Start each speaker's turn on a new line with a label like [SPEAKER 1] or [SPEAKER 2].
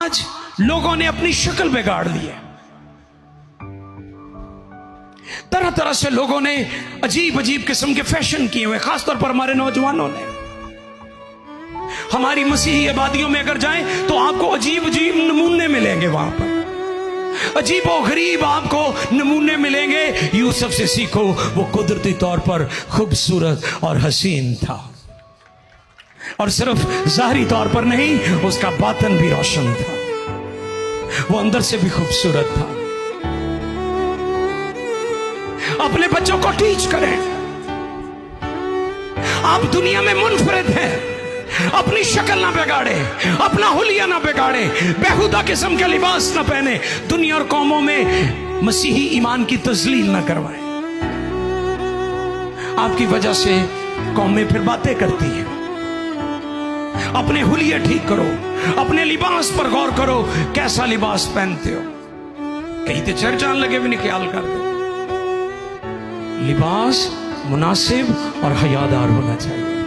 [SPEAKER 1] आज लोगों ने अपनी शक्ल बिगाड़ ली है। तरह तरह से लोगों ने अजीब अजीब किस्म के फैशन किए हुए, खासतौर पर हमारे नौजवानों ने। हमारी मसीही आबादियों में अगर जाएं तो आपको अजीब अजीब नमूने मिलेंगे, वहां पर अजीबो गरीब आपको नमूने मिलेंगे। यूसुफ से सीखो, वो कुदरती तौर पर खूबसूरत और हसीन था, और सिर्फ ज़ाहिरी तौर पर नहीं, उसका बातन भी रोशन था, वो अंदर से भी खूबसूरत था। अपने बच्चों को टीच करें। आप दुनिया में मुनफरिद हैं, अपनी शक्ल ना बिगाड़े, अपना हुलिया ना बिगाड़े, बेहुदा किस्म के लिबास ना पहने, दुनिया और कौमों में मसीही ईमान की तजलील ना करवाएं। आपकी वजह से कौमें फिर बातें करती हैं। अपने हुलिया ठीक करो, अपने लिबास पर गौर करो, कैसा लिबास पहनते हो। कहीं तो चर जान लगे भी नहीं ख्याल करते। लिबास मुनासिब और हयादार होना चाहिए।